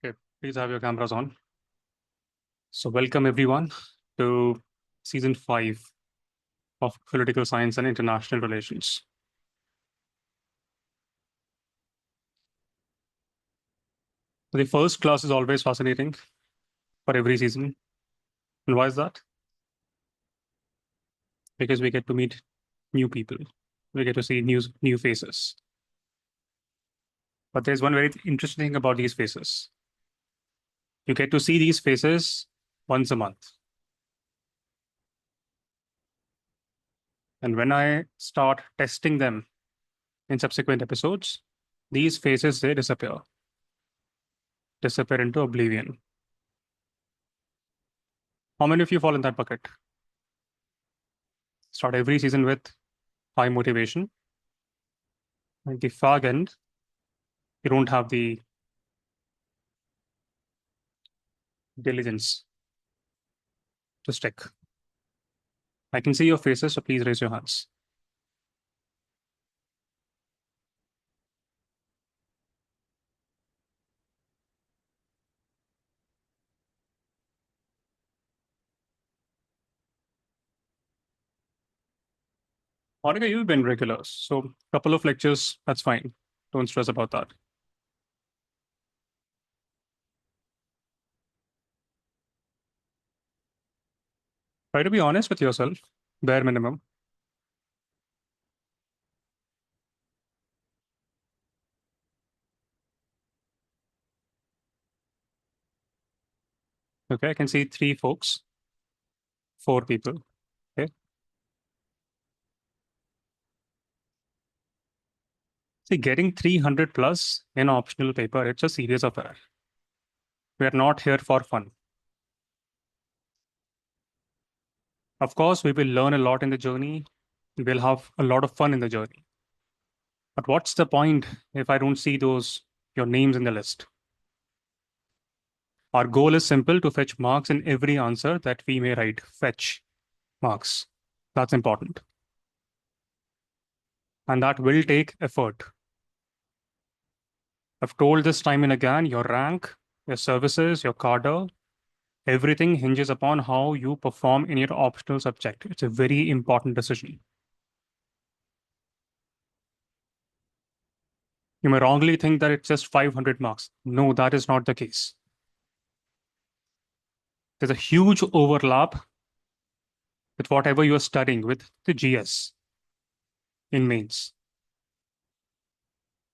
Okay, please have your cameras on. So welcome everyone to season 5 of Political Science and International Relations. The first class is always fascinating for every season. And why is that? Because we get to meet new people. We get to see new faces. But there's one very interesting thing about these faces. You get to see these faces once a month. And when I start testing them in subsequent episodes, these faces, they disappear into oblivion. How many of you fall in that bucket? Start every season with high motivation. At the fag end, you don't have the diligence to stick. I can see your faces, so please raise your hands. Monica, you've been regular, so a couple of lectures, that's fine. Don't stress about that. Try to be honest with yourself, bare minimum. Okay, I can see 3 folks, 4 people. Okay. See, getting 300 plus in optional paper, it's a serious affair. We are not here for fun. Of course, we will learn a lot in the journey. We will have a lot of fun in the journey. But what's the point if I don't see your names in the list? Our goal is simple: to fetch marks in every answer that we may write. Fetch marks. That's important. And that will take effort. I've told this time and again, your rank, your services, your cadre, everything hinges upon how you perform in your optional subject. It's a very important decision. You may wrongly think that it's just 500 marks. No, that is not the case. There's a huge overlap with whatever you're studying with the GS in mains.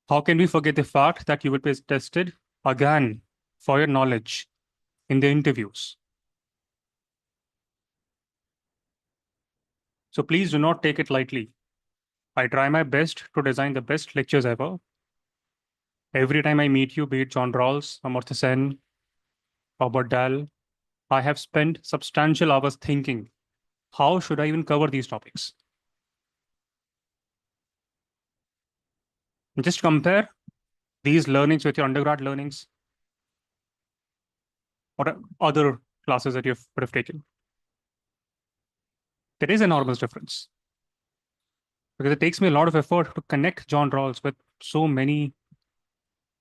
How can we forget the fact that you will be tested again for your knowledge in the interviews? So please do not take it lightly. I try my best to design the best lectures ever. Every time I meet you, be it John Rawls, Amartya Sen, Robert Dahl, I have spent substantial hours thinking, how should I even cover these topics? And just compare these learnings with your undergrad learnings or other classes that you would have taken. There is an enormous difference because it takes me a lot of effort to connect John Rawls with so many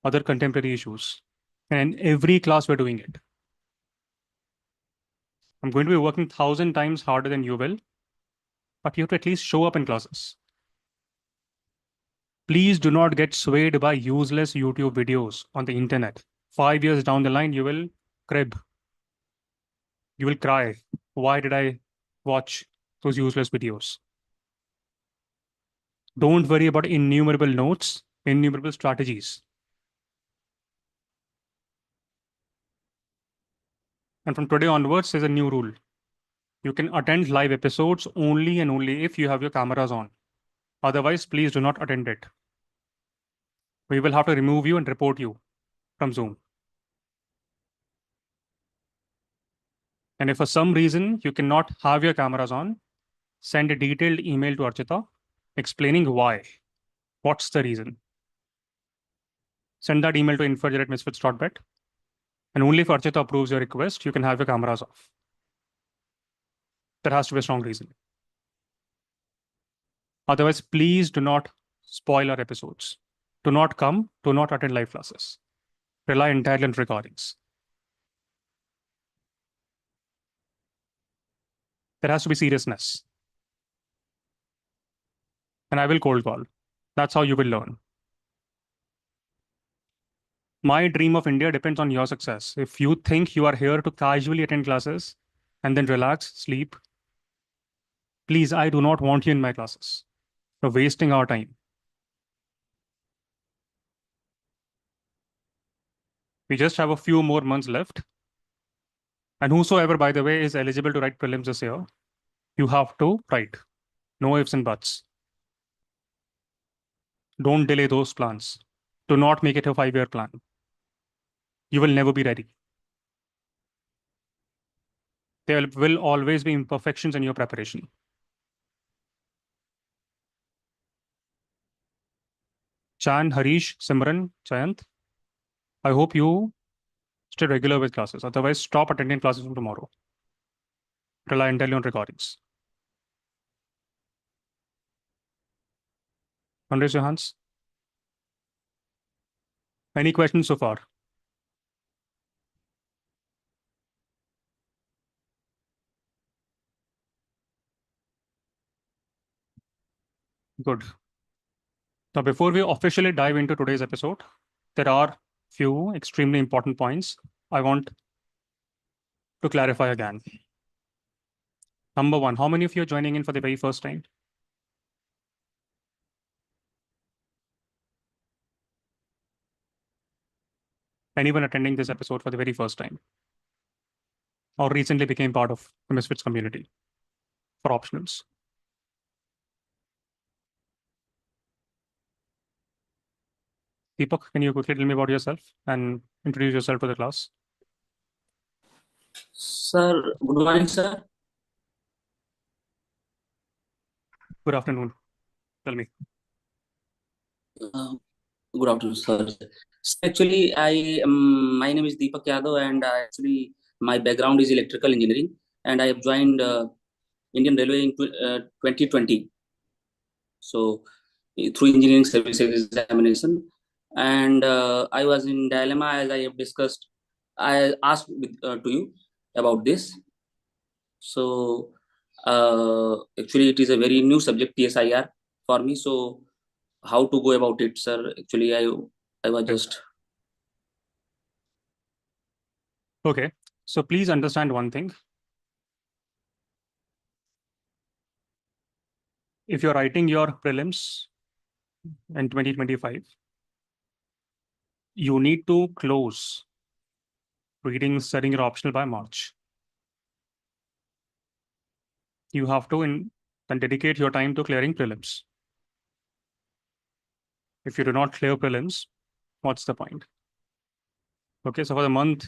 other contemporary issues. And in every class, we're doing it. I'm going to be working 1,000 times harder than you will, but you have to at least show up in classes. Please do not get swayed by useless YouTube videos on the internet. 5 years down the line, you will crib. You will cry. Why did I watch those useless videos? Don't worry about innumerable notes, innumerable strategies. And from today onwards, there's a new rule. You can attend live episodes only and only if you have your cameras on. Otherwise, please do not attend it. We will have to remove you and report you from Zoom. And if for some reason you cannot have your cameras on, send a detailed email to Archita explaining why. What's the reason? Send that email to info@misfits.bet. And only if Archita approves your request, you can have your cameras off. There has to be a strong reason. Otherwise, please do not spoil our episodes. Do not come, do not attend live classes. Rely entirely on recordings. There has to be seriousness. And I will cold call. That's how you will learn. My dream of India depends on your success. If you think you are here to casually attend classes and then relax, sleep, please, I do not want you in my classes. You're wasting our time. We just have a few more months left. And whosoever, by the way, is eligible to write prelims this year, you have to write. No ifs and buts. Don't delay those plans. Do not make it a 5-year plan. You will never be ready. There will always be imperfections in your preparation. Chan, Harish, Simran, Jayant, I hope you stay regular with classes. Otherwise, stop attending classes from tomorrow. Rely entirely on recordings. Raise your hands. Any questions so far? Good. Now, before we officially dive into today's episode, there are few extremely important points I want to clarify again. Number one, how many of you are joining in for the very first time? Anyone attending this episode for the very first time or recently became part of the MisFits community for optionals? Deepak, can you quickly tell me about yourself and introduce yourself to the class? Sir, good morning, sir. Good afternoon. Tell me. Uh, Good afternoon, sir. So actually, my name is Deepak Yadav, and my background is electrical engineering, and I have joined Indian Railway in 2020. So through engineering services examination, and I was in dilemma as I have discussed. I asked to you about this. So actually, it is a very new subject, PSIR, for me. So how to go about it, sir? Actually, I was Okay. just Okay. So please understand one thing. If you're writing your prelims in 2025, you need to close reading studying your optional by March. You have to then dedicate your time to clearing prelims. If you do not clear prelims, what's the point? Okay, so for the month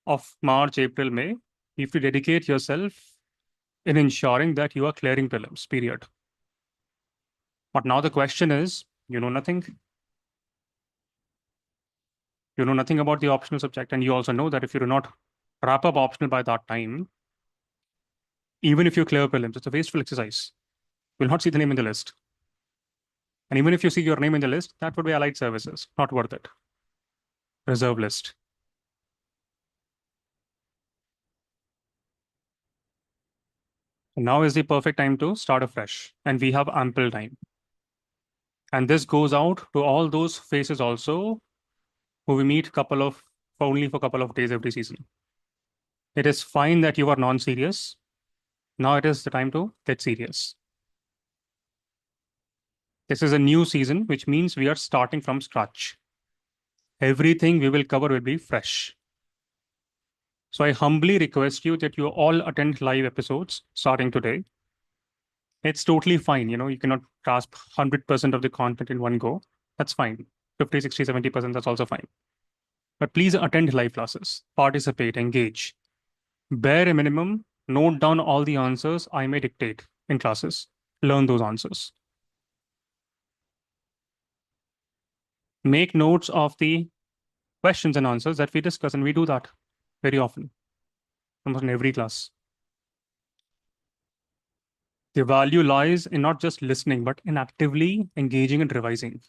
of March, April, May, if you dedicate yourself in ensuring that you are clearing prelims, period. But now the question is, you know nothing. You know nothing about the optional subject, and you also know that if you do not wrap up optional by that time, even if you clear prelims, it's a wasteful exercise. You'll not see the name in the list. And even if you see your name in the list, that would be allied services, not worth it. Reserve list. And now is the perfect time to start afresh, and we have ample time. And this goes out to all those faces also who we meet only for a couple of days every season. It is fine that you are non-serious. Now it is the time to get serious. This is a new season, which means we are starting from scratch. Everything we will cover will be fresh. So I humbly request you that you all attend live episodes starting today. It's totally fine. You cannot grasp 100% of the content in one go. That's fine. 50, 60, 70%, that's also fine. But please attend live classes, participate, engage. Bare a minimum, note down all the answers I may dictate in classes. Learn those answers. Make notes of the questions and answers that we discuss, and we do that very often, almost in every class. The value lies in not just listening, but in actively engaging and revising.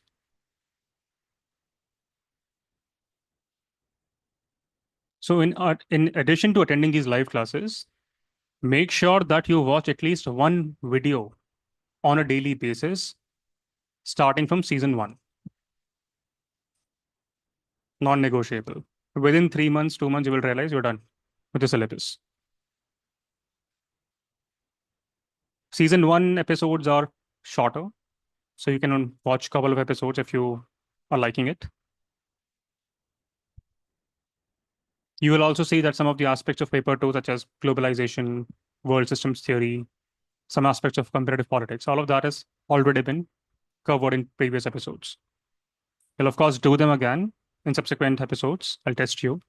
So in addition to attending these live classes, make sure that you watch at least one video on a daily basis, starting from season one, non-negotiable. Within 3 months, 2 months, you will realize you're done with the syllabus. Season one episodes are shorter, so you can watch a couple of episodes if you are liking it. You will also see that some of the aspects of paper two, such as globalization, world systems theory, some aspects of comparative politics, all of that has already been covered in previous episodes. You'll, of course, do them again in subsequent episodes. I'll test you.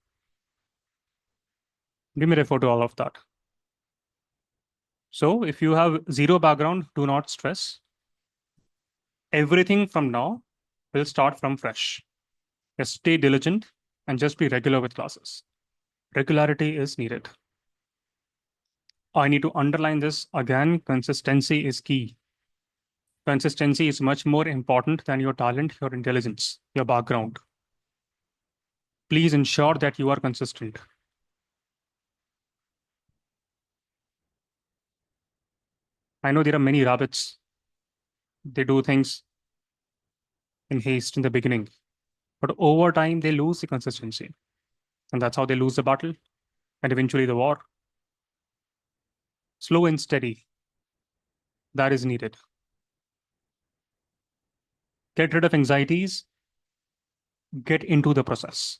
Give me refer to all of that. So if you have zero background, do not stress. Everything from now will start from fresh. Just stay diligent and just be regular with classes. Regularity is needed. I need to underline this again. Consistency is key. Consistency is much more important than your talent, your intelligence, your background. Please ensure that you are consistent. I know there are many rabbits. They do things in haste in the beginning, but over time they lose the consistency. And that's how they lose the battle and eventually the war. Slow and steady, that is needed. Get rid of anxieties, get into the process.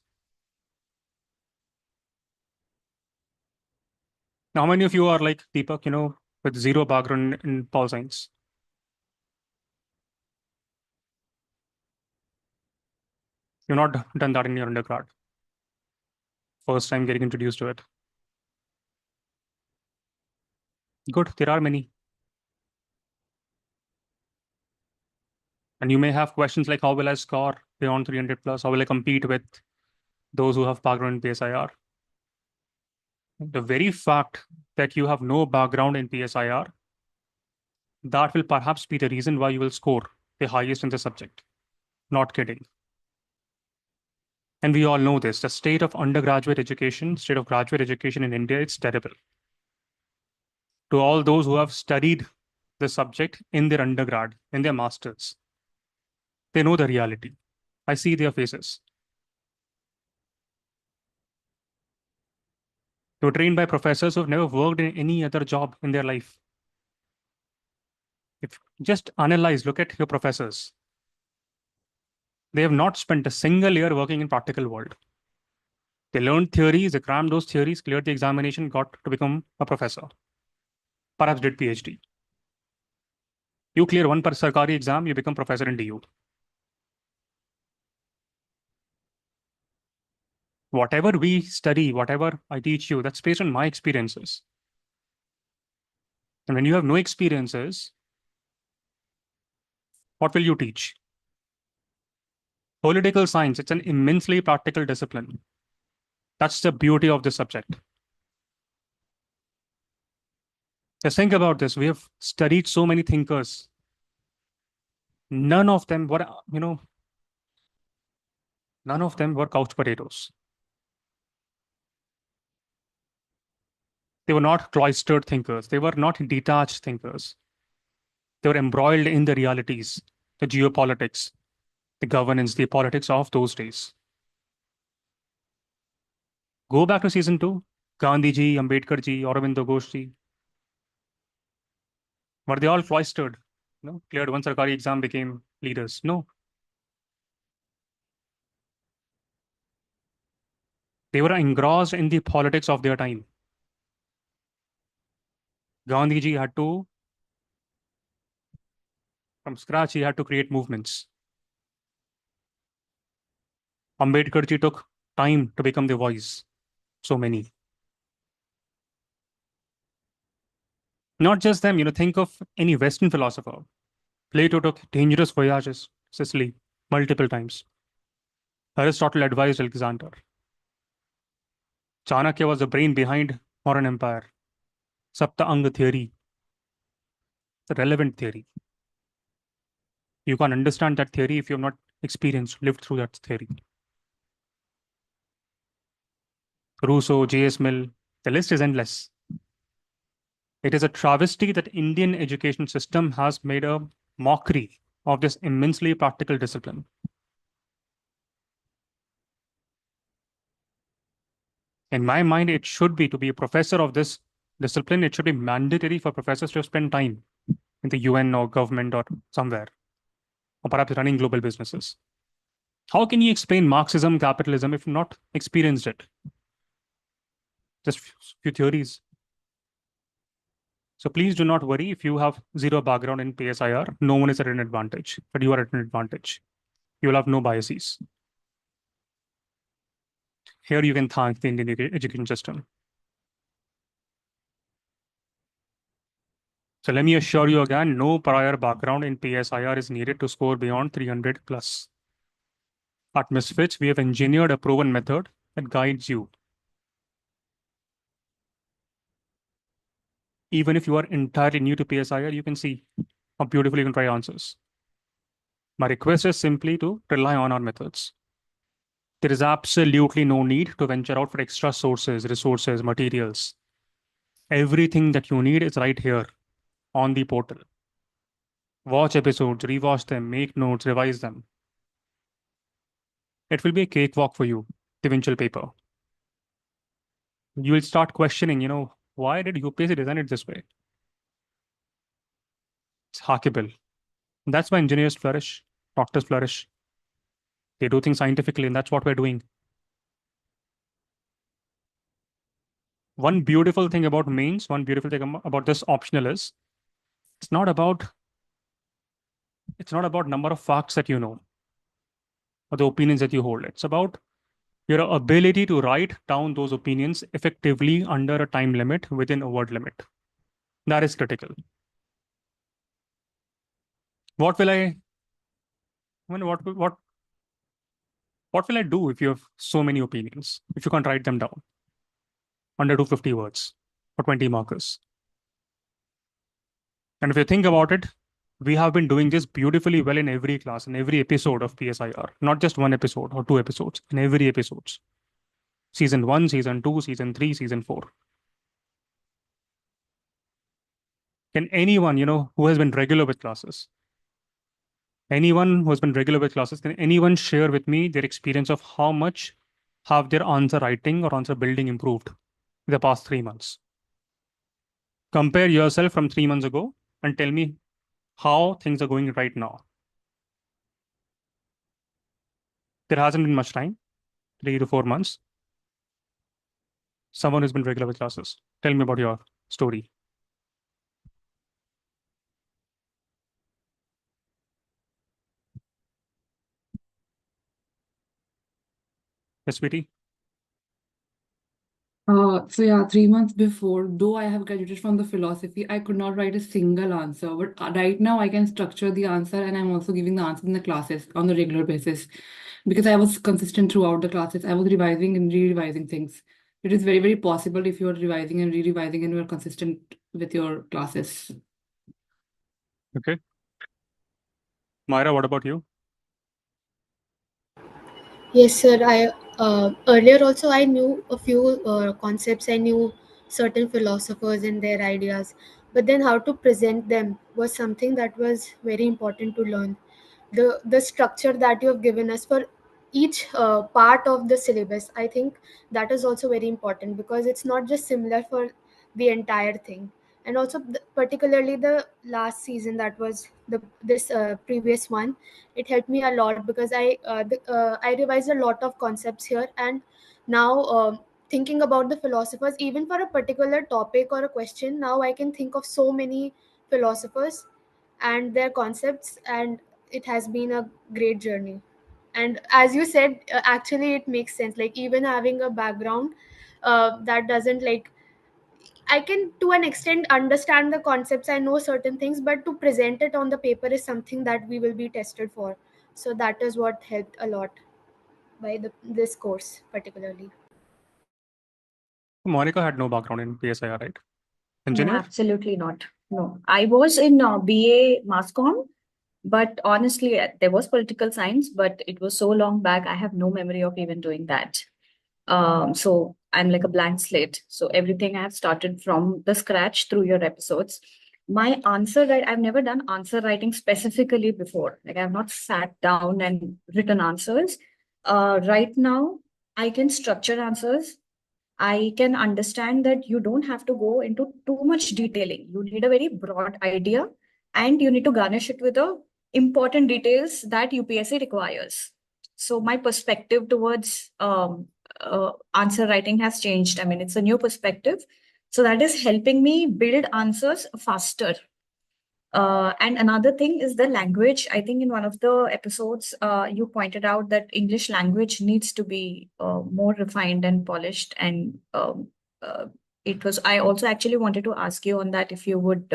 Now, how many of you are like Deepak, with zero background in pol science? You've not done that in your undergrad. First time getting introduced to it. Good, there are many. And you may have questions like, how will I score beyond 300 plus? How will I compete with those who have background in PSIR? The very fact that you have no background in PSIR, that will perhaps be the reason why you will score the highest in the subject. Not kidding. And we all know this. The state of undergraduate education, state of graduate education in India, it's terrible. To all those who have studied the subject in their undergrad, in their masters, they know the reality. I see their faces. They were trained by professors who've never worked in any other job in their life. If just analyze, look at your professors. They have not spent a single year working in practical world. They learned theories, they crammed those theories, cleared the examination, got to become a professor. Perhaps did PhD. You clear one Sarkari exam, you become professor in DU. Whatever we study, whatever I teach you, that's based on my experiences. And when you have no experiences, what will you teach? Political science, it's an immensely practical discipline. That's the beauty of the subject. Just think about this. We have studied so many thinkers. None of them were, none of them were couch potatoes. They were not cloistered thinkers. They were not detached thinkers. They were embroiled in the realities, the geopolitics, the governance, the politics of those days. Go back to season two. Gandhi ji, Ambedkar ji, Aurobindo Ghosh ji. Were they all cloistered? No, cleared one Sarkari exam, became leaders. No. They were engrossed in the politics of their time. Gandhi ji had to, from scratch, he had to create movements. Ambedkar ji took time to become the voice. So many. Not just them, think of any Western philosopher. Plato took dangerous voyages, Sicily, multiple times. Aristotle advised Alexander. Chanakya was the brain behind modern empire. Sapta Anga theory, it's a relevant theory. You can't understand that theory if you have not experienced, lived through that theory. Rousseau, J.S. Mill, the list is endless. It is a travesty that Indian education system has made a mockery of this immensely practical discipline. In my mind, it should be to be a professor of this discipline. It should be mandatory for professors to spend time in the UN or government or somewhere, or perhaps running global businesses. How can you explain Marxism, capitalism if not experienced it? Just few theories. So please do not worry if you have zero background in PSIR. No one is at an advantage, but you are at an advantage. You will have no biases. Here you can thank the Indian education system. So let me assure you again, no prior background in PSIR is needed to score beyond 300 plus. At MisFits, we have engineered a proven method that guides you. Even if you are entirely new to PSIR, you can see how beautifully you can try answers. My request is simply to rely on our methods. There is absolutely no need to venture out for extra sources, resources, materials. Everything that you need is right here on the portal. Watch episodes, rewatch them, make notes, revise them. It will be a cakewalk for you, the eventual paper. You will start questioning, why did UPSC design it this way? It's hackable. That's why engineers flourish, doctors flourish. They do things scientifically, and that's what we're doing. One beautiful thing about mains, one beautiful thing about this optional is it's not about it's not about number of facts that you know or the opinions that you hold. It's about your ability to write down those opinions effectively under a time limit within a word limit. That is critical. What will I mean, what will I do if you have so many opinions? If you can't write them down under 250 words or 20 markers? And if you think about it, we have been doing this beautifully well in every class, in every episode of PSIR, not just one episode or two episodes, in every episodes. Season 1, season 2, season 3, season 4. Can anyone, who has been regular with classes, anyone who has been regular with classes, can anyone share with me their experience of how much have their answer writing or answer building improved in the past 3 months? Compare yourself from 3 months ago and tell me how things are going right now. There hasn't been much time, 3 to 4 months. Someone who's been regular with classes. Tell me about your story. Yes, sweetie? So yeah, 3 months before, though I have graduated from the philosophy, I could not write a single answer. But right now I can structure the answer, and I'm also giving the answer in the classes on a regular basis because I was consistent throughout the classes. I was revising and re-revising things. It is very, very possible if you're revising and re-revising and you're consistent with your classes. Okay. Myra, what about you? Yes, sir. I earlier also I knew a few concepts. I knew certain philosophers and their ideas, but then how to present them was something that was very important to learn. The structure that you have given us for each part of the syllabus, I think that is also very important because it's not just similar for the entire thing. And also particularly the last season, that was this previous one, it helped me a lot because I revised a lot of concepts here. And now thinking about the philosophers, even for a particular topic or a question, now I can think of so many philosophers and their concepts, and it has been a great journey. And as you said, actually it makes sense, like even having a background that doesn't, like, I can to an extent understand the concepts, I know certain things, but to present it on the paper is something that we will be tested for. So that is what helped a lot by this course particularly. Monica had no background in PSIR, right? No, Engineer? absolutely not. No, I was in BA Mass Comm, but honestly, there was political science, but it was so long back, I have no memory of even doing that. So I'm like a blank slate. So everything I have started from the scratch through your episodes. My answer write, I've never done answer writing specifically before. Like I've not sat down and written answers. Right now, I can structure answers. I can understand that you don't have to go into too much detailing. You need a very broad idea and you need to garnish it with the important details that UPSC requires. So my perspective towards answer writing has changed. I mean, it's a new perspective. So that is helping me build answers faster. And another thing is the language. I think in one of the episodes, you pointed out that English language needs to be more refined and polished. And I also actually wanted to ask you on that if you would,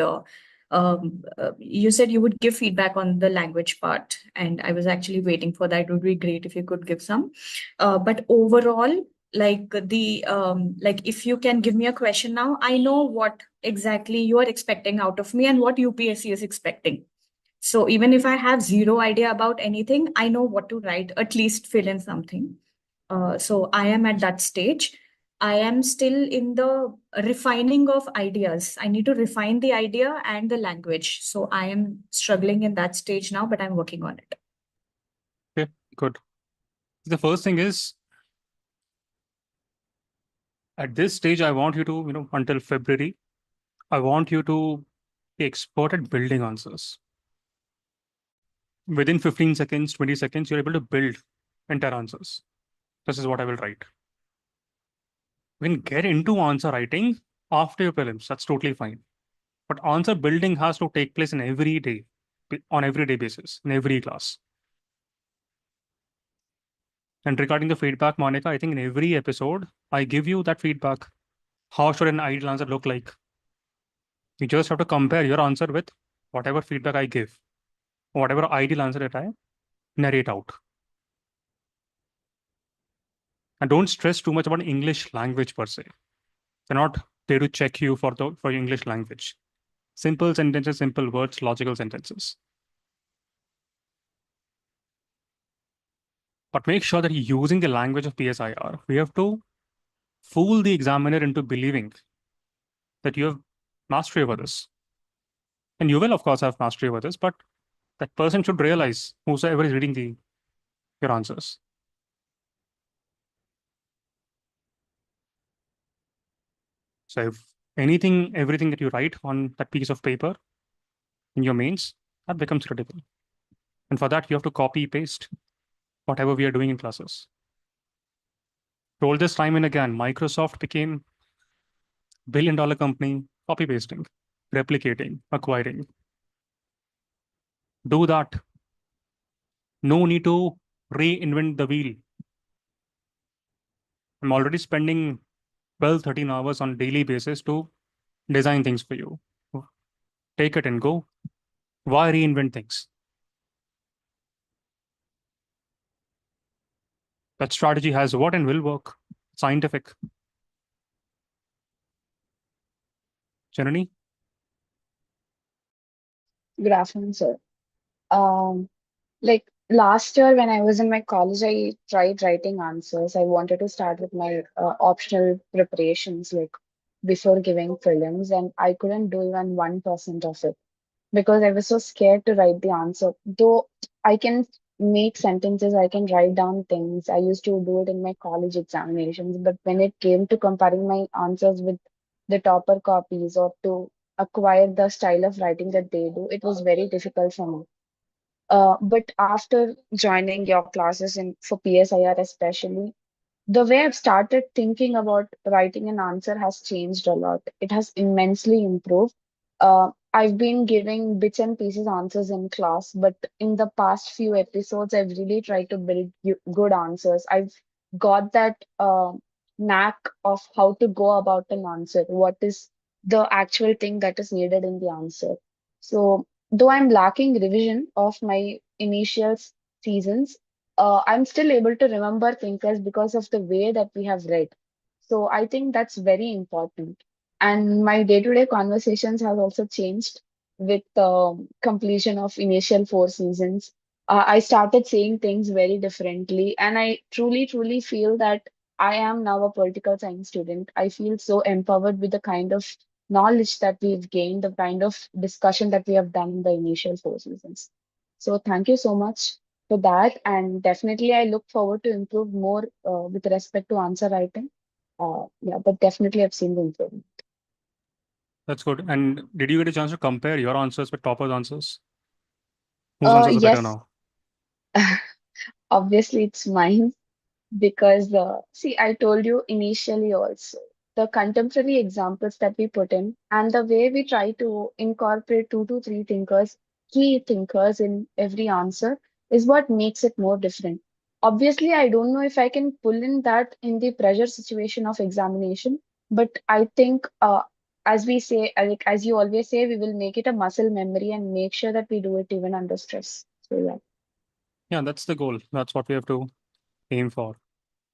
you said you would give feedback on the language part. And I was actually waiting for that. It would be great if you could give some. But overall, like if you can give me a question now, I know what exactly you are expecting out of me and what UPSC is expecting. So even if I have zero idea about anything, I know what to write, at least fill in something. So I am at that stage. I am still in the refining of ideas. I need to refine the idea and the language. So I am struggling in that stage now, but I'm working on it. Okay, good. The first thing is, at this stage, I want you to, until February, I want you to be expert at building answers. Within 15 seconds, 20 seconds, you're able to build entire answers. This is what I will write. We can get into answer writing after your prelims. That's totally fine. But answer building has to take place in every day, on every day basis, in every class. And regarding the feedback, Monica, I think in every episode, I give you that feedback. How should an ideal answer look like? You just have to compare your answer with whatever feedback I give, whatever ideal answer that I narrate out. And don't stress too much about English language per se. They're not there to check you for your English language. Simple sentences, simple words, logical sentences. But make sure that you're using the language of PSIR. We have to fool the examiner into believing that you have mastery over this. And you will, of course, have mastery over this, but that person should realize, whosoever is reading your answers. So if everything that you write on that piece of paper in your mains, that becomes critical. And for that, you have to copy paste whatever we are doing in classes. Told this time and again, Microsoft became billion-dollar company, copy pasting, replicating, acquiring. Do that. No need to reinvent the wheel. I'm already spending 12, 13 hours on daily basis to design things for you. Take it and go. Why reinvent things? That strategy has what and will work. Scientific. Janani? Good afternoon, sir. Like last year when I was in my college, I tried writing answers. I wanted to start with my optional preparations, like before giving prelims, and I couldn't do even 1% of it because I was so scared to write the answer. Though I can make sentences, I can write down things. I used to do it in my college examinations, but when it came to comparing my answers with the topper copies or to acquire the style of writing that they do, it was very difficult for me. But after joining your classes in for PSIR especially, the way I've started thinking about writing an answer has changed a lot. It has immensely improved. I've been giving bits and pieces answers in class, but in the past few episodes, I've really tried to build good answers. I've got that knack of how to go about an answer. What is the actual thing that is needed in the answer? So, though I'm lacking revision of my initial seasons, I'm still able to remember thinkers because of the way that we have read. So I think that's very important. And my day-to-day conversations have also changed with completion of initial four seasons. I started saying things very differently, and I truly, truly feel that I am now a political science student. I feel so empowered with the kind of knowledge that we've gained, the kind of discussion that we have done in the initial 4 seasons. So thank you so much for that. And definitely, I look forward to improve more with respect to answer writing. Yeah, but definitely I've seen the improvement. That's good. And did you get a chance to compare your answers with toppers' answers? Whose answers are better Yes, now? obviously it's mine. Because, see, I told you initially also, the contemporary examples that we put in and the way we try to incorporate 2 to 3 thinkers, key thinkers in every answer is what makes it more different. Obviously, I don't know if I can pull in that in the pressure situation of examination, but I think, as we say, like as you always say, we will make it a muscle memory and make sure that we do it even under stress. So yeah. Yeah, that's the goal. That's what we have to aim for.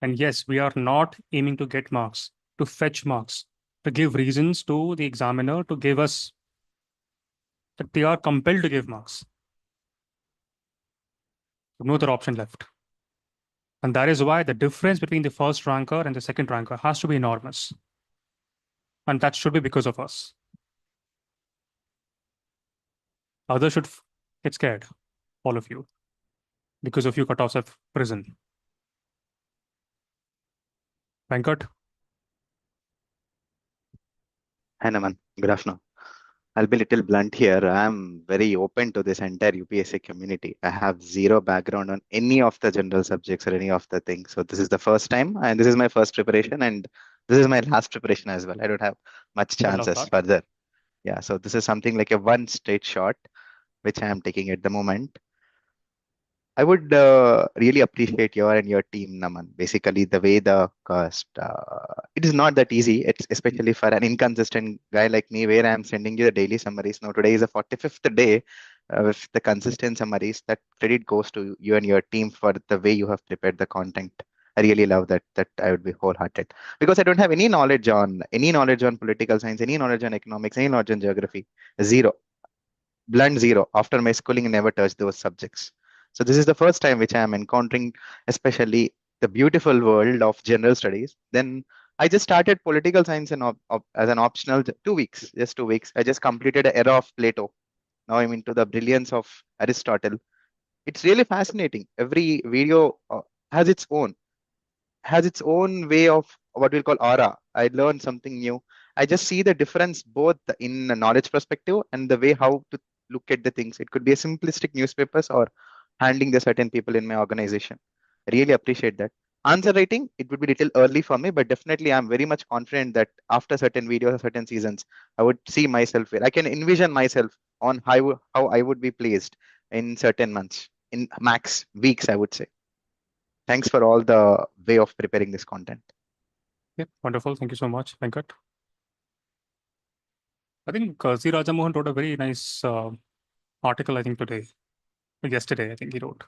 And yes, we are not aiming to get marks, to fetch marks, to give reasons to the examiner to give us that they are compelled to give marks. No other option left. And that is why the difference between the first ranker and the second ranker has to be enormous. And that should be because of us. Others should get scared, all of you, because of you cutoffs have risen. Venkat? Hi, Naman. Good afternoon. I'll be a little blunt here. I'm very open to this entire UPSC community. I have zero background on any of the general subjects or any of the things. So this is the first time, and this is my first preparation, and this is my last preparation as well. I don't have much I love chances that. further. Yeah, so this is something like a one straight shot, which I am taking at the moment. I would really appreciate your and your team, Naman. Basically, the way the cost, it is not that easy. It's especially for an inconsistent guy like me, where I'm sending you the daily summaries. Now, today is the 45th day with the consistent summaries. That credit goes to you and your team for the way you have prepared the content. I really love that. That I would be wholehearted because I don't have any knowledge on political science, any knowledge on economics, any knowledge on geography. Zero, blunt zero. After my schooling, I never touched those subjects. So this is the first time which I am encountering, especially the beautiful world of general studies. Then I just started political science as an optional 2 weeks, just 2 weeks. I just completed an era of Plato. Now I'm into the brilliance of Aristotle. It's really fascinating. Every video has its own way of what we'll call aura. I learned something new. I just see the difference both in a knowledge perspective and the way how to look at the things. It could be a simplistic newspapers or handling the certain people in my organization. I really appreciate that. Answer writing, it would be a little early for me, but definitely I'm very much confident that after certain videos or certain seasons, I would see myself where I can envision myself on how I would be placed in certain months, in max weeks, I would say. Thanks for all the way of preparing this content. Yeah, wonderful. Thank you so much, Venkat. I think C. Rajamohan wrote a very nice article, I think yesterday, I think he wrote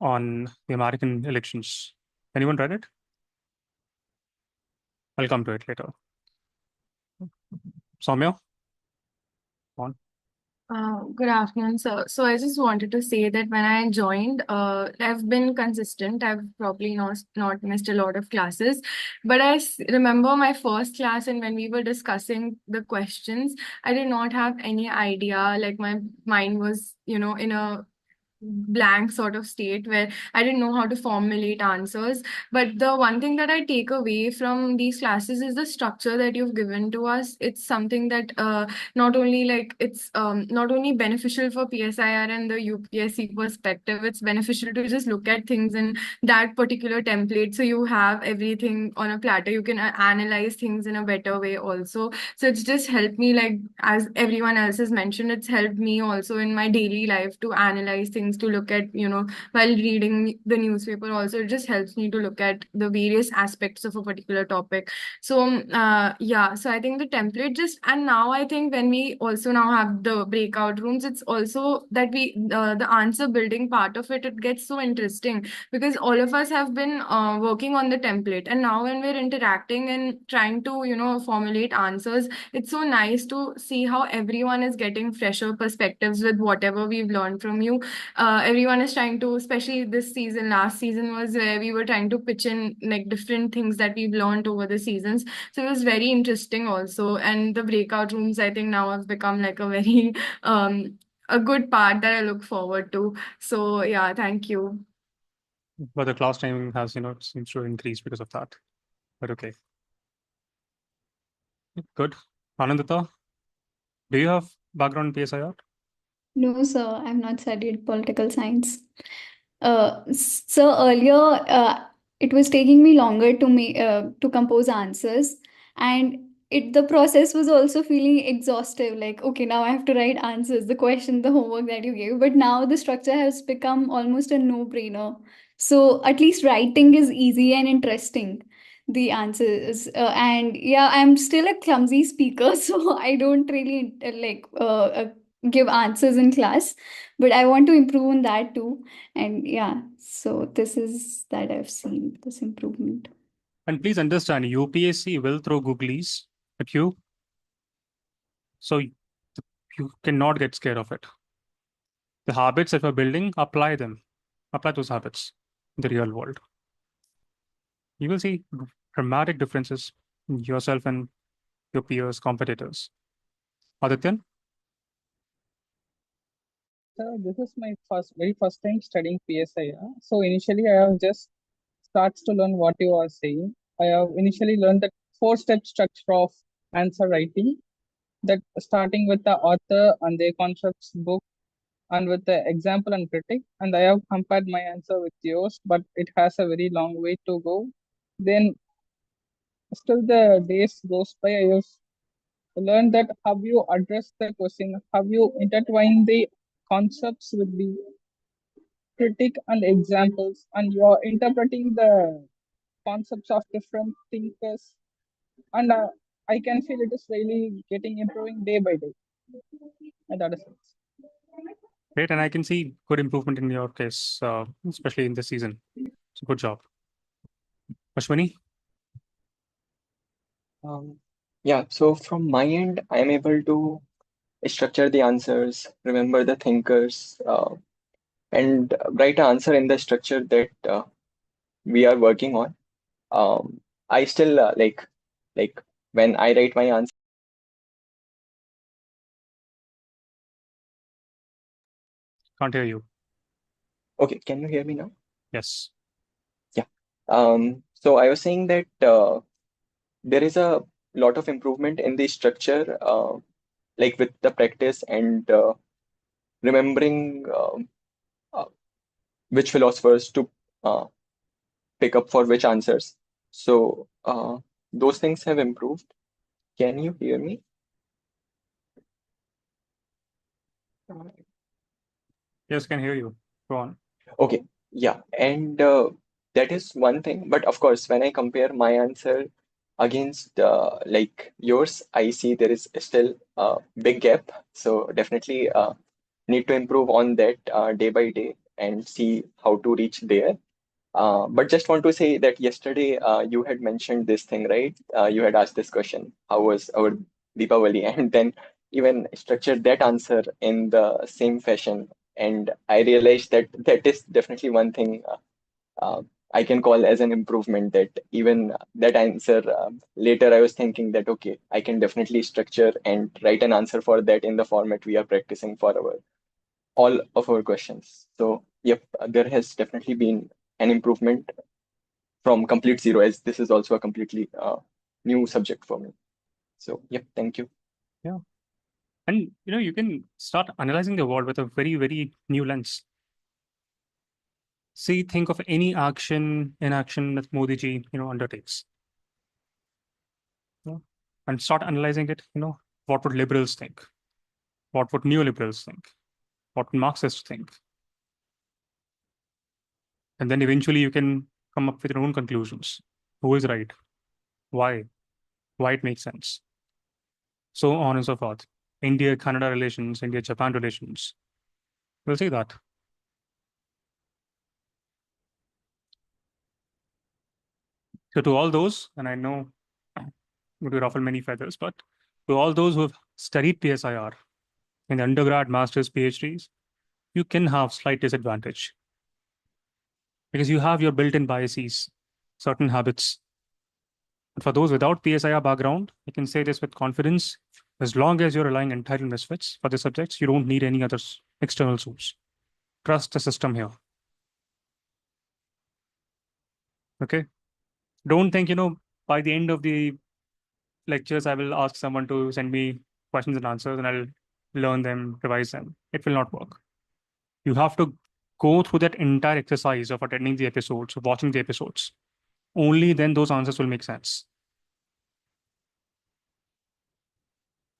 on the American elections. Anyone read it? I'll come to it later. Soumya? On. Good afternoon, sir. So I just wanted to say that when I joined, I've been consistent. I've probably not missed a lot of classes, but remember my first class, and when we were discussing the questions, I did not have any idea. Like my mind was, in a blank sort of state where I didn't know how to formulate answers. But the one thing that I take away from these classes is the structure that you've given to us. It's something that not only it's not only beneficial for PSIR and the UPSC perspective, it's beneficial to just look at things in that particular template. So you have everything on a platter. You can analyze things in a better way also. So it's just helped me, like as everyone else has mentioned, it's helped me also in my daily life to analyze things, to look at, while reading the newspaper also, it just helps me to look at the various aspects of a particular topic. So yeah, so I think the template just, and now I think when we also now have the breakout rooms, it's also that the answer building part of it gets so interesting, because all of us have been working on the template, and now when we're interacting and trying to formulate answers, it's so nice to see how everyone is getting fresher perspectives with whatever we've learned from you. everyone is trying to, especially this season, last season was where we were trying to pitch in like different things that we've learned over the seasons. So it was very interesting also. And the breakout rooms, I think now have become like a very a good part that I look forward to. So yeah, thank you. But the class timing has, seems to increase because of that. But okay. Good. Anandita, do you have background in PSIR? No, sir, I've not studied political science. So earlier, it was taking me longer to compose answers, and the process was also feeling exhaustive. Like, okay, now I have to write answers, the question, the homework that you gave. But now the structure has become almost a no-brainer. So at least writing is easy and interesting. The answers, and yeah, I'm still a clumsy speaker, so I don't really give answers in class, but I want to improve on that too. And yeah, so this is that I've seen this improvement. And please understand, UPSC will throw googlies at you. So you cannot get scared of it. The habits that we're building, apply them. Apply those habits in the real world. You will see dramatic differences in yourself and your peers, competitors. Adityan? So this is my very first time studying PSIR. So initially I have just starts to learn what you are saying. I have initially learned the 4-step structure of answer writing, that starting with the author and their concepts book and with the example and critic. And I have compared my answer with yours, but it has a very long way to go. Then still the days goes by, I have learned that how you address the question, how you intertwine the concepts with the critic and examples, and you are interpreting the concepts of different thinkers. And I can feel it is really getting improving day by day. And that is it. Great, and I can see good improvement in your case, especially in this season. So good job. Ashwini? Yeah, so from my end, I'm able to structure the answers, remember the thinkers, and write an answer in the structure that we are working on. I still like when I write my answer. Can't hear you. Okay, can you hear me now? Yes. Yeah. So I was saying that there is a lot of improvement in the structure, like with the practice and remembering uh, which philosophers to uh, pick up for which answers. So those things have improved. Can you hear me? Yes, can hear you. Go on. Okay, yeah, and that is one thing. But of course, when I compare my answer against like yours, I see there is still a big gap. So definitely need to improve on that day by day and see how to reach there. But just want to say that yesterday you had mentioned this thing, right? You had asked this question, how was our Deepavali? And then even structured that answer in the same fashion. And I realized that that is definitely one thing I can call as an improvement, that even that answer, later I was thinking that, okay, I can definitely structure and write an answer for that in the format we are practicing for our all of our questions. So, yep, there has definitely been an improvement from complete zero, as this is also a completely new subject for me. So, yep, thank you. Yeah. And you can start analyzing the world with a very, very new lens. See, think of any inaction that Modi ji, undertakes. Yeah. And start analyzing it, what would liberals think? What would neoliberals think? What would Marxists think? And then eventually you can come up with your own conclusions. Who is right? Why? Why it makes sense? So on and so forth. India-Canada relations, India-Japan relations. We'll see that. So to all those, and I know would ruffle many feathers, but to all those who have studied PSIR in the undergrad, masters, PhDs, you can have slight disadvantage because you have your built-in biases, certain habits. But for those without PSIR background, I can say this with confidence. As long as you're relying entirely on MisFits for the subjects, you don't need any other external source. Trust the system here. Okay. Don't think, by the end of the lectures, I will ask someone to send me questions and answers and I'll learn them, revise them. It will not work. You have to go through that entire exercise of attending the episodes, of watching the episodes. Only then those answers will make sense.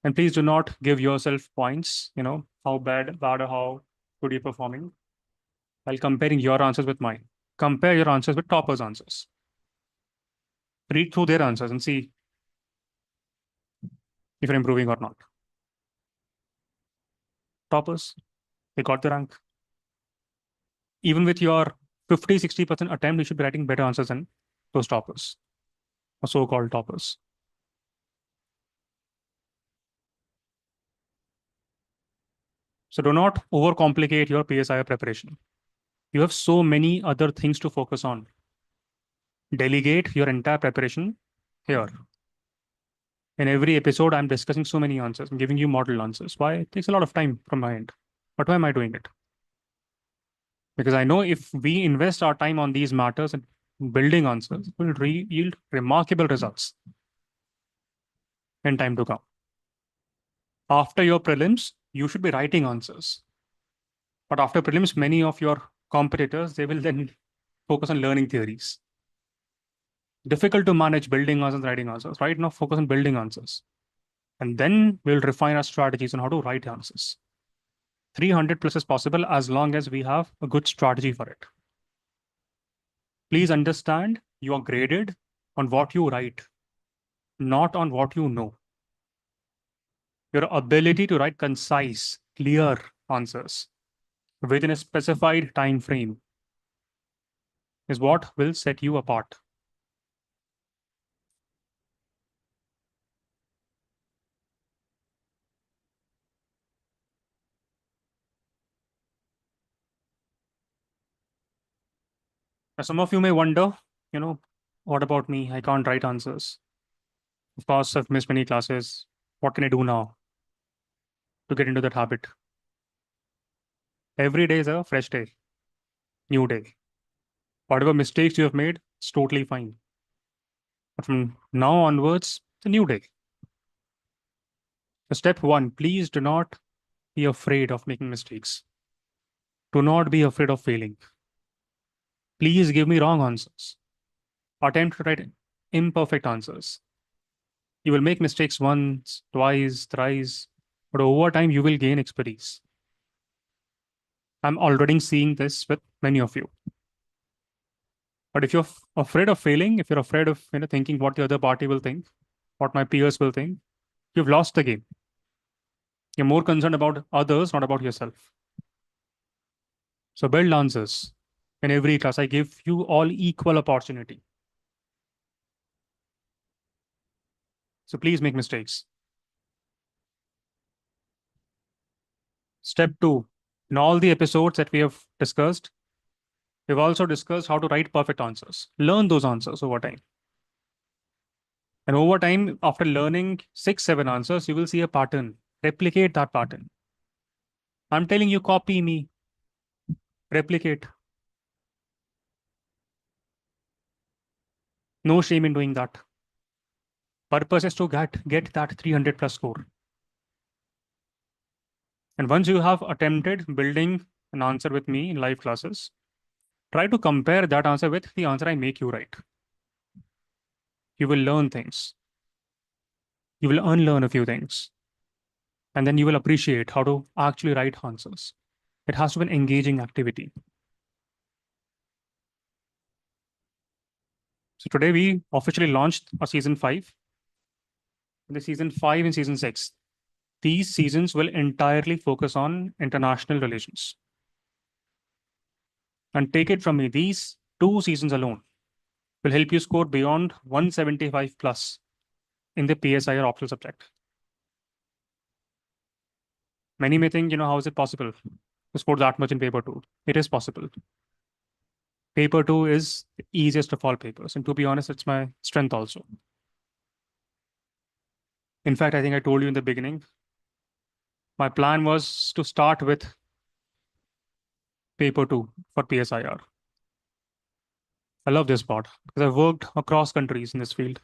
And please do not give yourself points, how bad or how good you're performing while comparing your answers with mine. Compare your answers with toppers' answers. Read through their answers and see if you're improving or not. Toppers, they got the rank. Even with your 50-60% attempt, you should be writing better answers than those toppers or so-called toppers. So do not overcomplicate your PSIR preparation. You have so many other things to focus on. Delegate your entire preparation here. In every episode, I'm discussing so many answers. I'm giving you model answers. Why? It takes a lot of time from my end. But why am I doing it? Because I know if we invest our time on these matters and building answers, it will yield remarkable results in time to come. After your prelims, you should be writing answers. But after prelims, many of your competitors, they will then focus on learning theories. Difficult to manage building answers, writing answers. Right now, focus on building answers. And then we'll refine our strategies on how to write answers. 300 plus is possible as long as we have a good strategy for it. Please understand you are graded on what you write, not on what you know. Your ability to write concise, clear answers within a specified time frame is what will set you apart. Now, some of you may wonder, what about me? I can't write answers. Of course, I've missed many classes. What can I do now to get into that habit? Every day is a fresh day, new day. Whatever mistakes you have made, it's totally fine. But from now onwards, it's a new day. So step one, please do not be afraid of making mistakes. Do not be afraid of failing. Please give me wrong answers. Attempt to write imperfect answers. You will make mistakes once, twice, thrice, but over time you will gain expertise. I'm already seeing this with many of you. But if you're afraid of failing, if you're afraid of thinking what the other party will think, what my peers will think, you've lost the game. You're more concerned about others, not about yourself. So build answers. In every class, I give you all equal opportunity. So please make mistakes. Step two, in all the episodes that we have discussed, we've also discussed how to write perfect answers. Learn those answers over time. And over time, after learning 6, 7 answers, you will see a pattern. Replicate that pattern. I'm telling you, copy me. Replicate. No shame in doing that. Purpose is to get that 300 plus score. And once you have attempted building an answer with me in live classes, try to compare that answer with the answer I make you write. You will learn things. You will unlearn a few things. And then you will appreciate how to actually write answers. It has to be an engaging activity. So today we officially launched our season 5. The season 5 and season 6. These seasons will entirely focus on international relations. And take it from me, these 2 seasons alone will help you score beyond 175 plus in the PSIR optional subject. Many may think, how is it possible? to score that much in paper two. It is possible. Paper two is the easiest of all papers. And to be honest, it's my strength also. In fact, I think I told you in the beginning, my plan was to start with paper two for PSIR. I love this part because I've worked across countries in this field.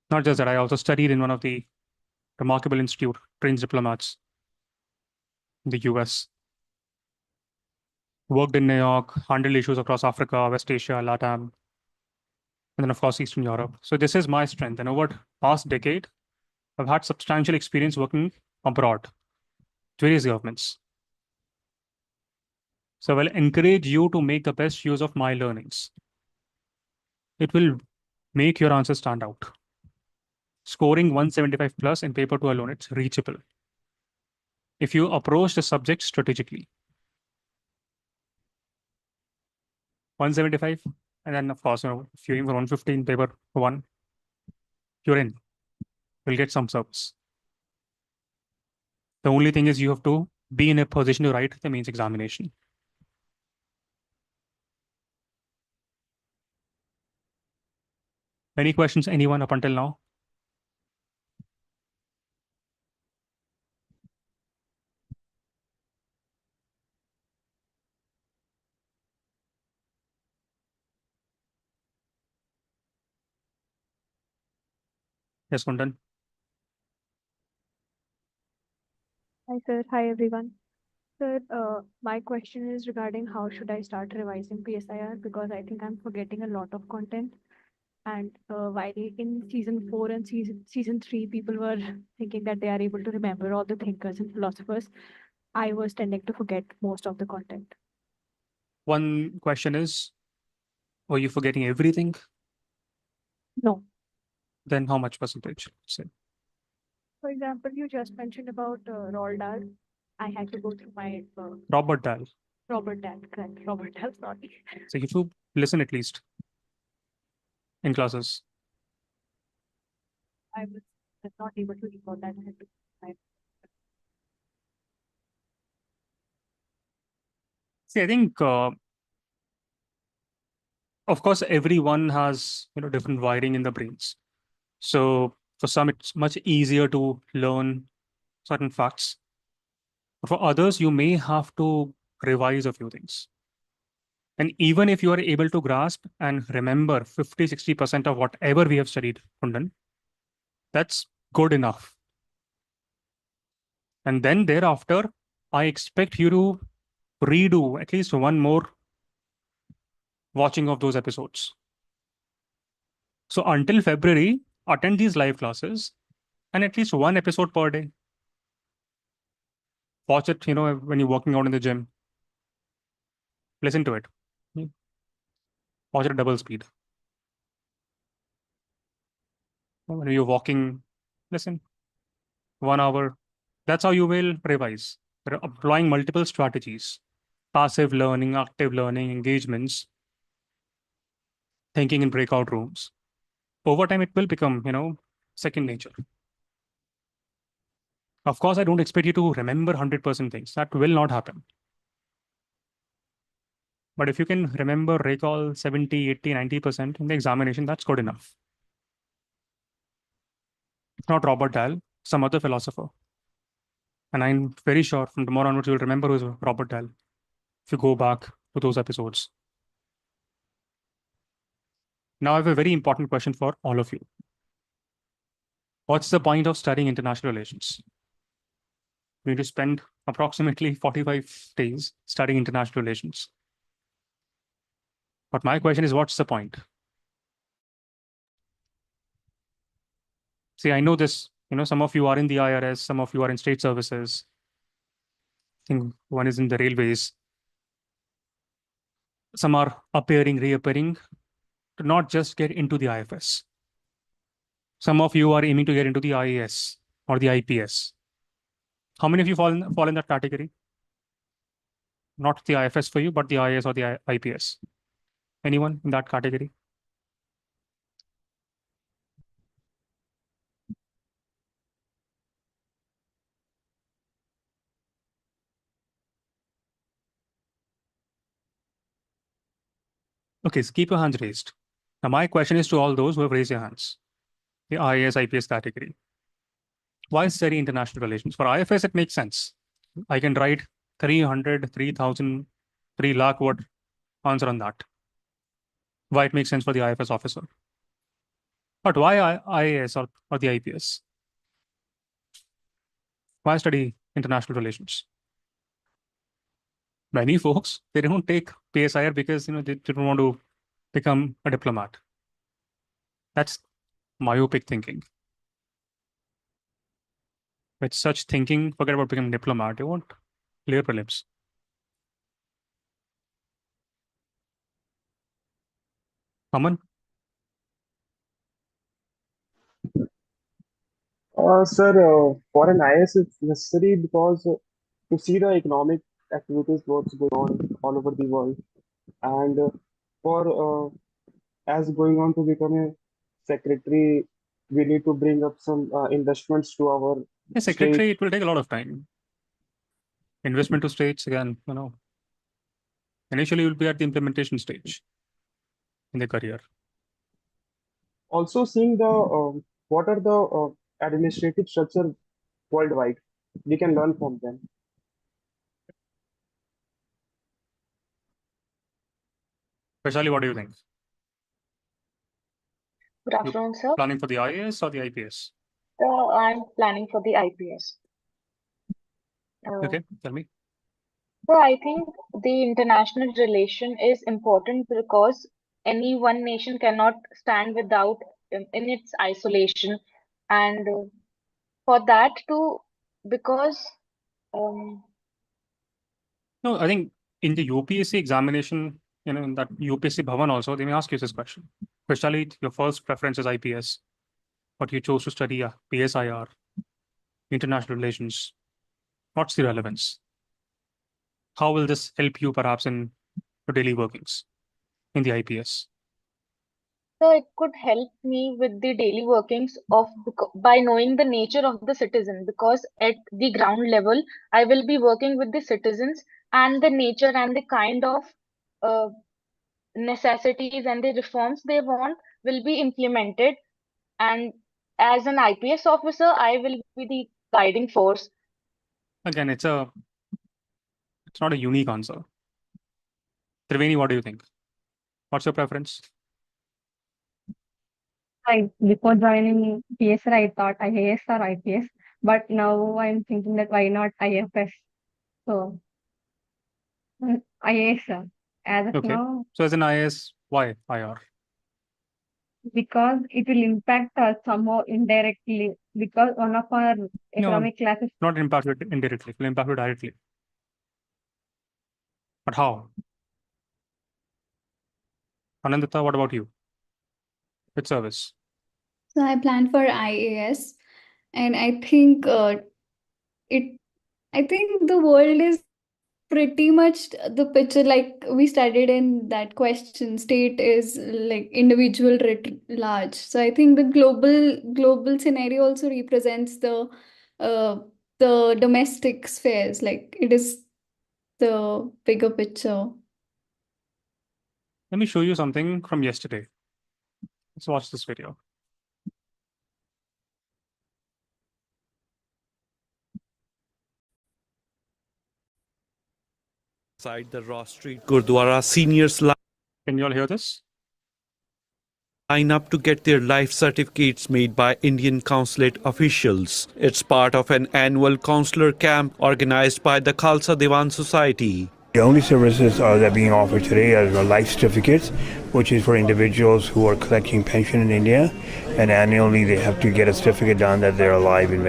Not just that, I also studied in one of the remarkable institute, trains diplomats in the US. Worked in New York, handled issues across Africa, West Asia, LATAM, and then of course Eastern Europe. So this is my strength. And over the past decade, I've had substantial experience working abroad, various governments. So I will encourage you to make the best use of my learnings. It will make your answers stand out. Scoring 175 plus in paper two alone, it's reachable. If you approach the subject strategically. 175, and then of course, if you aim for 150 in paper one, you're in. You'll get some service. The only thing is you have to be in a position to write the mains examination. Any questions, anyone up until now? Yes, Kundan. Hi, sir. Hi, everyone. Sir, my question is regarding how should I start revising PSIR because I think I'm forgetting a lot of content. And while in season 4 and season 3, people were thinking that they are able to remember all the thinkers and philosophers, I was tending to forget most of the content. One question is, were you forgetting everything? No. Then how much percentage? Say. For example, you just mentioned about Roald Dahl. I had to go through my Robert Dahl. Robert Dahl, correct? Robert Dahl, sorry. So you should listen at least in classes. I was not able to recall that. I had to. See, I think, of course, everyone has different wiring in the brains. So for some, it's much easier to learn certain facts. But for others, you may have to revise a few things. And even if you are able to grasp and remember 50, 60% of whatever we have studied, Kundan, that's good enough. And then thereafter, I expect you to redo at least one more watching of those episodes. So until February, attend these live classes and at least one episode per day. Watch it, when you're working out in the gym. Listen to it. Watch it at double speed. When you're walking, listen. 1 hour. That's how you will revise. Applying multiple strategies, passive learning, active learning, engagements, thinking in breakout rooms. Over time, it will become, second nature. Of course, I don't expect you to remember 100% things. That will not happen. But if you can remember, recall 70, 80, 90% in the examination, that's good enough. If not Robert Dahl, some other philosopher. And I'm very sure from tomorrow onwards, you'll remember who's Robert Dahl if you go back to those episodes. Now, I have a very important question for all of you. What's the point of studying international relations? We need to spend approximately 45 days studying international relations. But my question is, what's the point? See, I know this, some of you are in the IRS, some of you are in state services. I think one is in the railways. Some are appearing, reappearing to not just get into the IFS. Some of you are aiming to get into the IAS or the IPS. How many of you fall in that category? Not the IFS for you, but the IAS or the IPS. Anyone in that category? Okay, so keep your hands raised. Now, my question is to all those who have raised their hands. The IAS, IPS category. Why study international relations? For IFS, it makes sense. I can write 300, 3,000, 3 lakh word answer on that. Why it makes sense for the IFS officer. But why IAS or the IPS? Why study international relations? Many folks, they don't take PSIR because they don't want to become a diplomat. That's myopic thinking. With such thinking, forget about becoming a diplomat. You want clear prelims. Aman? Sir, for an IS, it's necessary because to see the economic activities, what's going on all over the world, and for as going on to become a secretary, we need to bring up some investments to our Yeah, state. secretary, it will take a lot of time. Investment to states, again, initially you'll be at the implementation stage in the career. Also, seeing the what are the administrative structure worldwide, we can learn from them. Especially, what do you think? Good afternoon, sir. Planning for the IAS or the IPS? I'm planning for the IPS. Okay, tell me. So I think the international relation is important because any one nation cannot stand without in its isolation, and for that too, because um, No, I think in the UPSC examination, in that UPSC Bhavan also, they may ask you this question. Especially your first preference is IPS, but you chose to study PSIR, international relations. What's the relevance? How will this help you perhaps in your daily workings in the IPS? so it could help me with the daily workings of by knowing the nature of the citizen, because at the ground level I will be working with the citizens, and the nature and the kind of uh, necessities and the reforms they want will be implemented. And as an IPS officer, I will be the guiding force. Again, it's not a unique answer. Triveni, what do you think? What's your preference? Before joining PSR, I thought IAS or IPS, but now I'm thinking that why not IFS? So, IAS, as of Okay. now, So as an IAS, why IR? because it will impact us somehow indirectly, because one of our economic classes. Not impacted indirectly, will impact you directly. But how? Anandita, what about you? Which service? So I planned for IAS, and I think I think the world is pretty much the picture like we studied in that question. State is like individual writ large. So I think the global scenario also represents uh, the domestic spheres. Like it is the bigger picture. Let me show you something from yesterday. Let's watch this video. Inside the Ross Street Gurdwara, seniors Can you all hear this? line up to get their life certificates made by Indian consulate officials. It's part of an annual consular camp organized by the Khalsa Diwan Society. The only services that are being offered today are life certificates, which is for individuals who are collecting pension in India, and annually they have to get a certificate done that they're alive and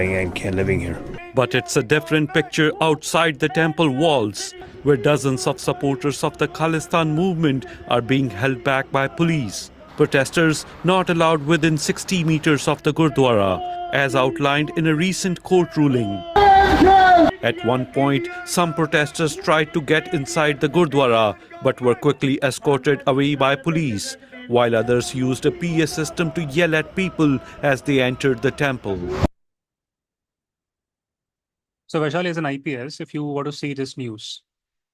living here. But it's a different picture outside the temple walls, where dozens of supporters of the Khalistan movement are being held back by police. Protesters not allowed within 60 meters of the Gurdwara, as outlined in a recent court ruling. At one point, some protesters tried to get inside the Gurdwara, but were quickly escorted away by police, while others used a PA system to yell at people as they entered the temple. So Vaishali, as an IPS, if you were to see this news,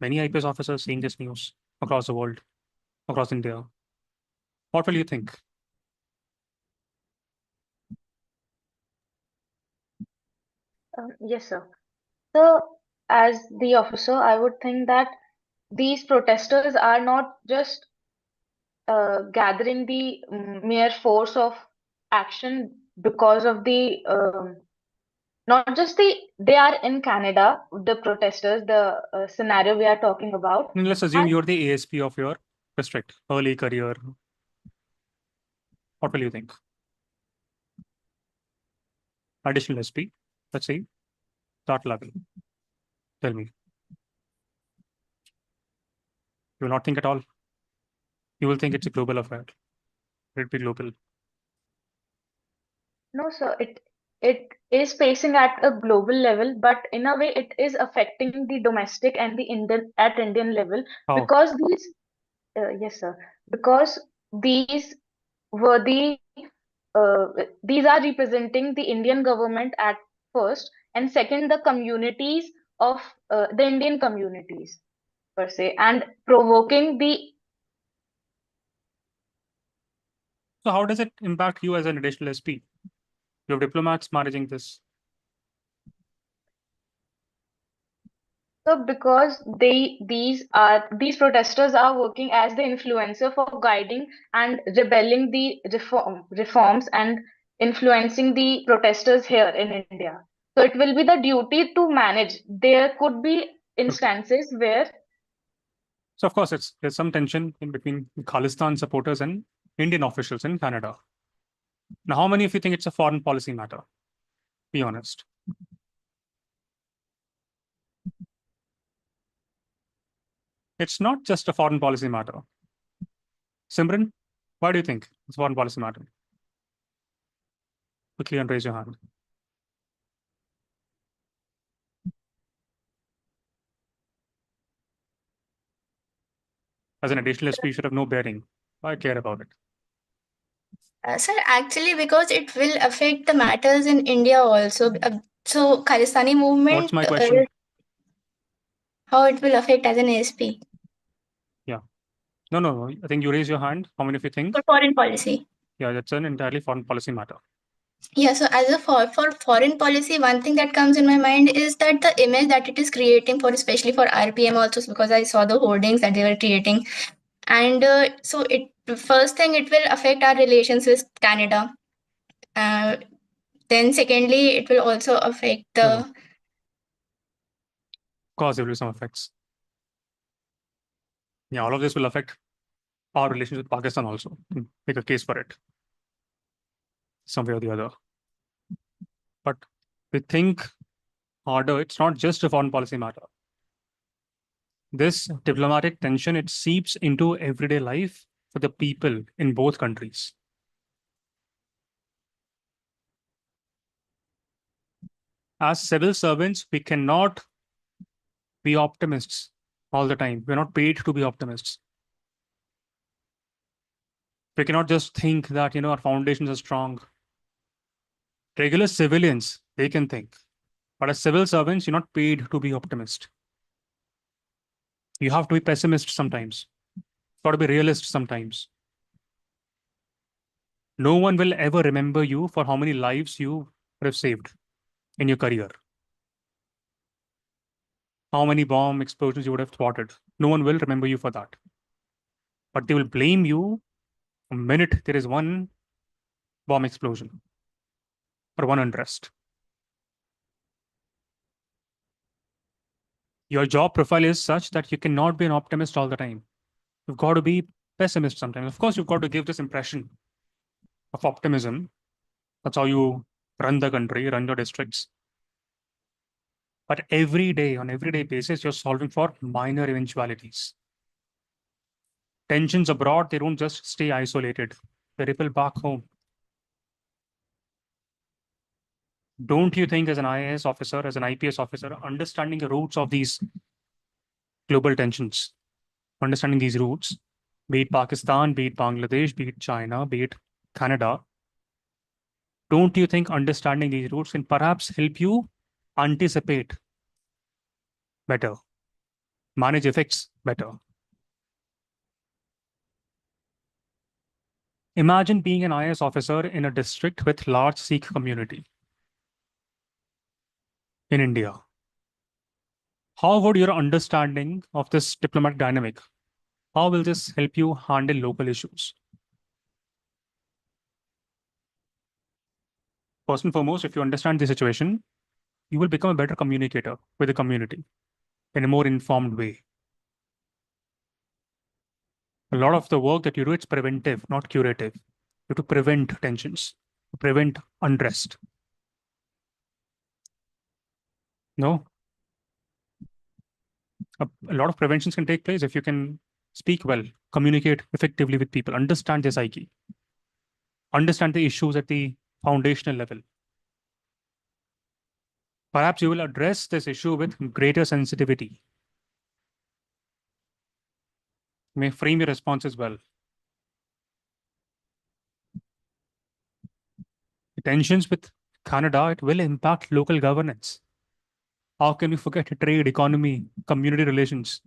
many IPS officers seeing this news across the world, across India. What will you think? Yes, sir. So, as the officer, I would think that these protesters are not just gathering the mere force of action because of the not just they are in Canada, the protesters, the scenario we are talking about. Let's assume you're the ASP of your district, early career. What will you think? Additional SP, let's say, that level. Tell me. You will not think at all. You will think it's a global affair. It'll be global. No, sir, it is facing at a global level, but in a way it is affecting the domestic and the Indian level How? because yes, sir, because these were these are representing the Indian government at first, and second, the communities of the Indian communities per se, and provoking the. So how does it impact you as an additional SP? You have diplomats managing this. So because these protesters are working as the influencer for guiding and rebelling the reforms and influencing the protesters here in India. So it will be the duty to manage. There could be instances where. So of course, there's some tension in between Khalistan supporters and Indian officials in Canada. Now, how many of you think it's a foreign policy matter? Be honest. It's not just a foreign policy matter. Simran, why do you think it's a foreign policy matter? Quickly and raise your hand. As an additional SP, you should have no bearing. Why care about it? Sir, actually, because it will affect the matters in India also. So, Khalistani movement. What's my question? How it will affect as an ASP? Yeah. No. I think you raise your hand. How many of you think? For foreign policy. Yeah, that's an entirely foreign policy matter. Yeah, so as a for foreign policy, one thing that comes in my mind is that the image that it is creating for, especially for RPM also, because I saw the hoardings that they were creating. And so first thing, it will affect our relations with Canada. Then secondly, it will also affect the. No. Of course, there will be some effects. Yeah, all of this will affect our relations with Pakistan also. Make a case for it, some way or the other. But we think harder. It's not just a foreign policy matter. This diplomatic tension, it seeps into everyday life for the people in both countries. As civil servants, we cannot be optimists all the time. We're not paid to be optimists. We cannot just think that, our foundations are strong. Regular civilians, they can think. But as civil servants, you're not paid to be optimist. You have to be pessimist sometimes. You've got to be realist sometimes. No one will ever remember you for how many lives you have saved in your career. How many bomb explosions you would have thwarted. No one will remember you for that. But they will blame you the minute there is one bomb explosion or one unrest. Your job profile is such that you cannot be an optimist all the time. You've got to be pessimist sometimes. Of course, you've got to give this impression of optimism. That's how you run the country, run your districts. But every day, on everyday basis, you're solving for minor eventualities. Tensions abroad, they don't just stay isolated. They ripple back home. Don't you think as an IAS officer, as an IPS officer, understanding the roots of these global tensions, understanding these roots, be it Pakistan, be it Bangladesh, be it China, be it Canada, don't you think understanding these roots can perhaps help you anticipate better, manage effects better? Imagine being an IAS officer in a district with large Sikh community in India. How would your understanding of this diplomatic dynamic, how will this help you handle local issues? First and foremost, if you understand the situation, you will become a better communicator with the community in a more informed way. A lot of the work that you do, it's preventive, not curative. You have to prevent tensions, prevent unrest. No, a lot of preventions can take place if you can speak well, communicate effectively with people, understand their psyche, understand the issues at the foundational level. Perhaps you will address this issue with greater sensitivity. You may frame your responses well. The tensions with Canada, it will impact local governance. How can we forget trade, economy, community relations?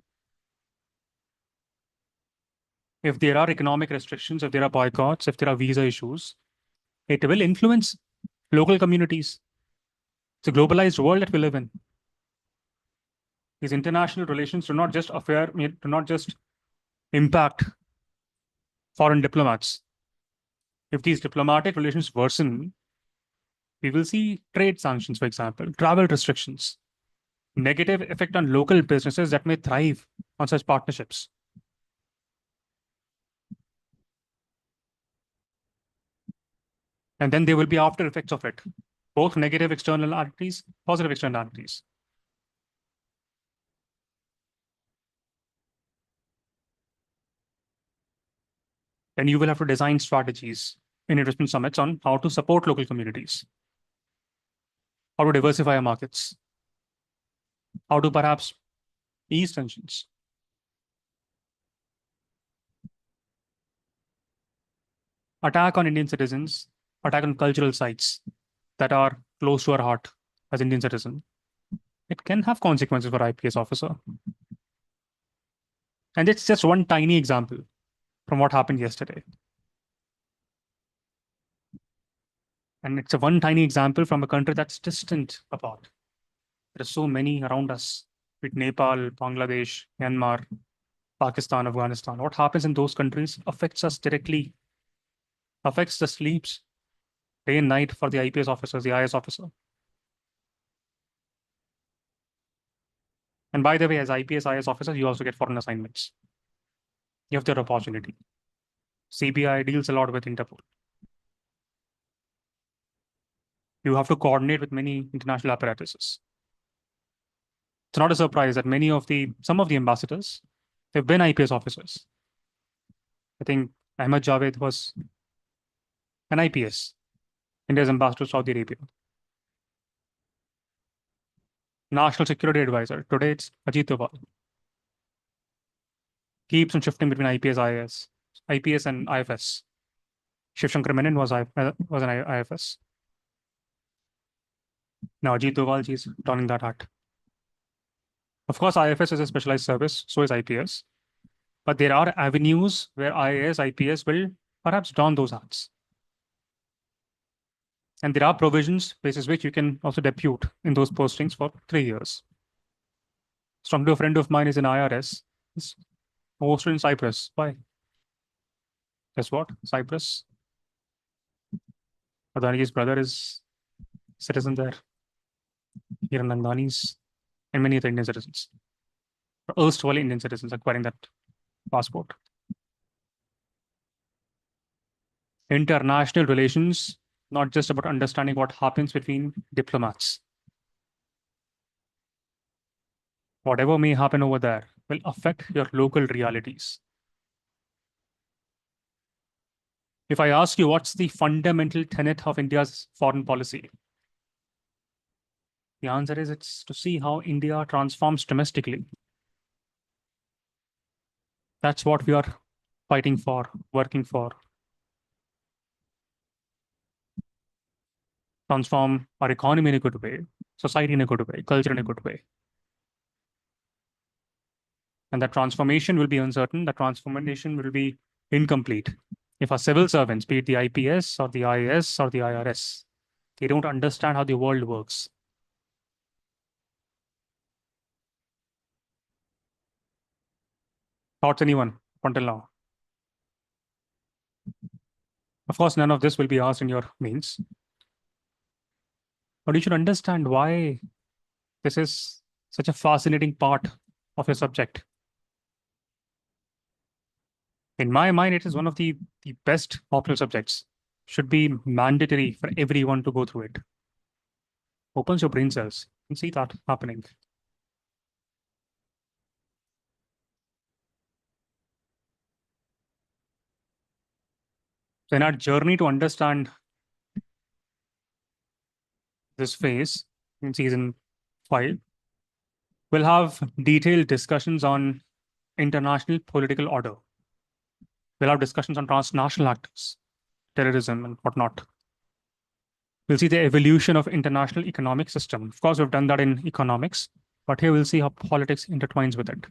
If there are economic restrictions, if there are boycotts, if there are visa issues, it will influence local communities. It's a globalized world that we live in. These international relations do not just impact foreign diplomats. If these diplomatic relations worsen, we will see trade sanctions, for example, travel restrictions, negative effect on local businesses that may thrive on such partnerships. And then there will be after effects of it, both negative externalities, positive externalities. Then you will have to design strategies in investment summits on how to support local communities, how to diversify our markets, how to perhaps ease tensions. Attack on Indian citizens, attack on cultural sites that are close to our heart as Indian citizen. It can have consequences for IPS officer. And it's just one tiny example from what happened yesterday. And it's a one tiny example from a country that's distant apart. There are so many around us, with Nepal, Bangladesh, Myanmar, Pakistan, Afghanistan. What happens in those countries affects us directly, affects the sleeps day and night for the IPS officers, the IS officer. And by the way, as IPS, IS officers, you also get foreign assignments. You have that opportunity. CBI deals a lot with Interpol. You have to coordinate with many international apparatuses. It's not a surprise that some of the ambassadors, they've been IPS officers. I think Ahmed Javed was an IPS, India's ambassador to Saudi Arabia. National Security Advisor. Today it's Ajit Doval. Keeps on shifting between IPS, IPS and IFS. Shiv Shankar Menon was an IFS. Now Ajit Doval is donning that hat. Of course, IFS is a specialized service, so is IPS. But there are avenues where IAS, IPS will perhaps don those hats. And there are provisions basis which you can also depute in those postings for 3 years. Talking to a friend of mine is in IRS. He's posted in Cyprus. Why? Guess what? Cyprus. Adani's brother is citizen there. Hiran Nandani's and many other Indian citizens. Erstwhile Indian citizens acquiring that passport. International relations, not just about understanding what happens between diplomats. Whatever may happen over there will affect your local realities. If I ask you what's the fundamental tenet of India's foreign policy, the answer is it's to see how India transforms domestically. That's what we are fighting for, working for. Transform our economy in a good way, society in a good way, culture in a good way. And that transformation will be uncertain, that transformation will be incomplete If our civil servants, be it the IPS or the IAS or the IRS, they don't understand how the world works. Thoughts, anyone, until now? Of course, none of this will be asked in your mains. But you should understand why this is such a fascinating part of your subject. In my mind, it is one of the best optional subjects. Should be mandatory for everyone to go through it. Opens your brain cells. You can see that happening. So in our journey to understand this phase in season 5, we'll have detailed discussions on international political order. We'll have discussions on transnational actors, terrorism, and whatnot. We'll see the evolution of international economic system. Of course, we've done that in economics, but here we'll see how politics intertwines with it.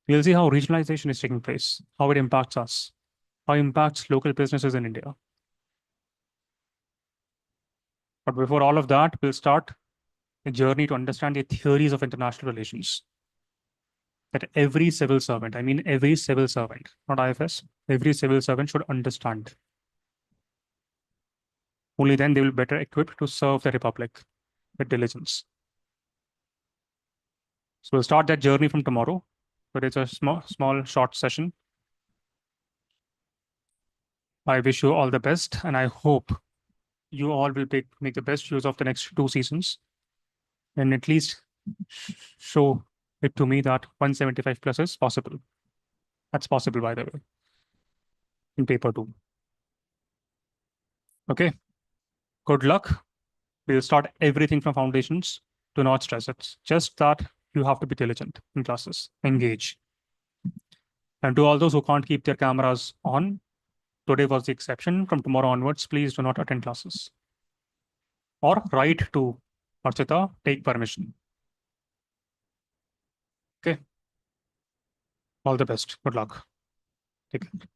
We'll see how regionalization is taking place, how it impacts us, how it impacts local businesses in India. But before all of that, we'll start a journey to understand the theories of international relations. That every civil servant, I mean every civil servant, not IFS, every civil servant should understand. Only then they will be better equipped to serve the Republic with diligence. So we'll start that journey from tomorrow, but it's a small, short session. I wish you all the best, and I hope you all will make the best use of the next 2 seasons, and at least show it to me that 175 plus is possible. That's possible, by the way, in paper 2. Okay, good luck. We'll start everything from foundations. Do not stress. It's just that you have to be diligent in classes, engage. And to all those who can't keep their cameras on, today was the exception. From tomorrow onwards, please do not attend classes. Or write to Archita, take permission. Okay. All the best. Good luck. Take care.